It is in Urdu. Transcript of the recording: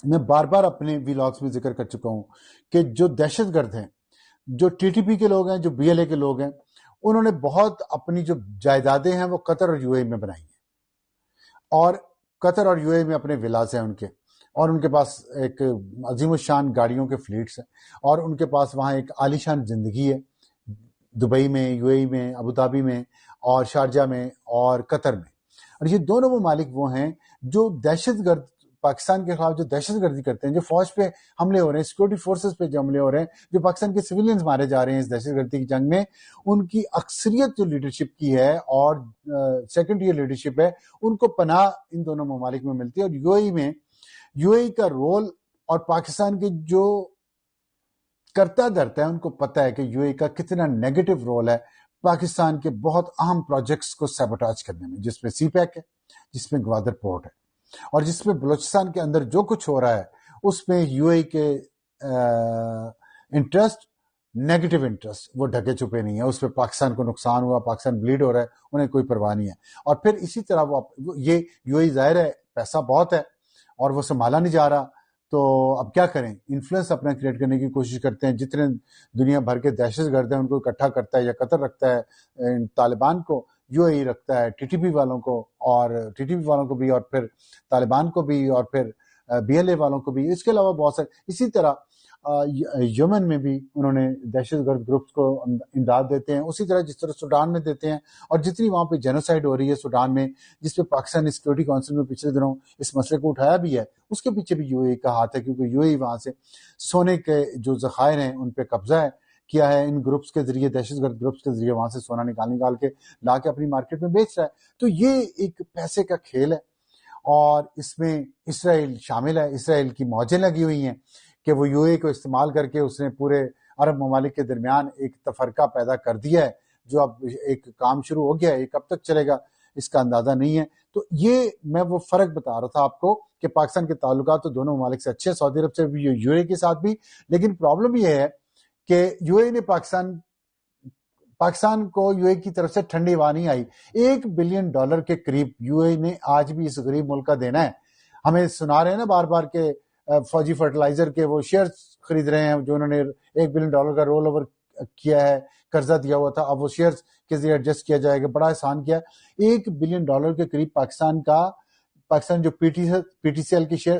میں بار بار اپنے ویلاگس میں ذکر کر چکا ہوں کہ جو دہشت گرد ہیں، جو ٹی ٹی پی کے لوگ ہیں، جو بی ایل اے کے لوگ ہیں، انہوں نے بہت اپنی جو جائیدادیں ہیں وہ قطر اور یو اے میں بنائی ہیں، اور قطر اور یو اے میں اپنے ولاز ہیں ان کے، اور ان کے پاس ایک عظیم الشان گاڑیوں کے فلیٹس ہیں، اور ان کے پاس وہاں ایک عالی شان زندگی ہے، دبئی میں، یو اے میں، ابو دھابی میں، اور شارجہ میں، اور قطر میں۔ اور یہ دونوں ممالک وہ ہیں جو دہشت گرد پاکستان کے خلاف جو دہشت گردی کرتے ہیں، جو فوج پہ حملے ہو رہے ہیں، سیکورٹی فورسز پہ جو حملے ہو رہے ہیں، جو پاکستان کے سویلینز مارے جا رہے ہیں اس دہشت گردی کی جنگ میں، ان کی اکثریت جو لیڈرشپ کی ہے اور سیکنڈ ایئر لیڈرشپ ہے، ان کو پناہ ان دونوں ممالک میں ملتی ہے۔ اور یو اے کا رول اور پاکستان کے جو کرتا دھرتا ہے ان کو پتہ ہے کہ یو اے کا کتنا نیگیٹو رول ہے پاکستان کے بہت اہم پروجیکٹس کو سیبوٹاج کرنے میں، جس میں سی پیک ہے، جس میں گوادر پورٹ ہے، اور جس میں بلوچستان کے اندر جو کچھ ہو رہا ہے اس میں یو اے کے انٹرسٹ، نیگیٹو انٹرسٹ، وہ ڈھکے چھپے نہیں ہیں۔ اس پہ پاکستان کو نقصان ہوا، پاکستان بلیڈ ہو رہا ہے، انہیں کوئی پرواہ نہیں ہے۔ اور پھر اسی طرح یہ یو اے ظاہر ہے پیسہ بہت ہے اور وہ سنبھالا نہیں جا رہا، تو اب کیا کریں؟ انفلوئنس اپنا کریٹ کرنے کی کوشش کرتے ہیں۔ جتنے دنیا بھر کے دہشت گرد ہیں ان کو اکٹھا کرتا ہے، یا قطر رکھتا ہے طالبان کو، یو اے رکھتا ہے ٹی ٹی پی والوں کو، اور ٹی ٹی پی والوں کو بھی، اور پھر طالبان کو بھی، اور پھر بی ایل اے والوں کو بھی۔ اس کے علاوہ بہت سارے، اسی طرح یمن میں بھی انہوں نے دہشت گرد گروپس کو امداد دیتے ہیں، اسی طرح جس طرح سوڈان میں دیتے ہیں، اور جتنی وہاں پہ جینوسائیڈ ہو رہی ہے سوڈان میں، جس پہ پاکستان سیکورٹی کونسل میں پچھلے دنوں اس مسئلے کو اٹھایا بھی ہے، اس کے پیچھے بھی یو اے کا ہاتھ ہے، کیونکہ یو اے وہاں سے سونے کے جو ذخائر ہیں ان پہ قبضہ کیا ہے ان گروپس کے ذریعے، دہشت گرد گروپس کے ذریعے وہاں سے سونا نکال کے لا کے اپنی مارکیٹ میں بیچ رہا ہے۔ تو یہ ایک پیسے کا کھیل ہے، اور اس میں اسرائیل شامل ہے۔ اسرائیل کی موجیں لگی ہوئی ہیں کہ وہ یو اے کو استعمال کر کے اس نے پورے عرب ممالک کے درمیان ایک تفرقہ پیدا کر دیا ہے، جو اب ایک کام شروع ہو گیا ہے، یہ کب تک چلے گا اس کا اندازہ نہیں ہے۔ تو یہ میں وہ فرق بتا رہا تھا آپ کو کہ پاکستان کے تعلقات تو دونوں ممالک سے اچھے، سعودی عرب سے بھی، یو اے کے ساتھ بھی، لیکن پرابلم یہ ہے کہ یو اے نے پاکستان کو یو اے کی طرف سے ٹھنڈی ہوا نہیں آئی۔ $1 بلین کے قریب یو اے نے آج بھی اس غریب ملک کا دینا ہے۔ ہمیں سنا رہے ہیں نا بار بار کہ فوجی فرٹیلائزر کے وہ شیئر خرید رہے ہیں جو انہوں نے $1 بلین کا رول اوور کیا ہے، قرضہ دیا ہوا تھا، اب وہ شیئر کے ذریعے ایڈجسٹ کیا جائے گا، بڑا آسان کیا۔ $1 بلین کے قریب پاکستان جو پی ٹی سی ایل کی شیئر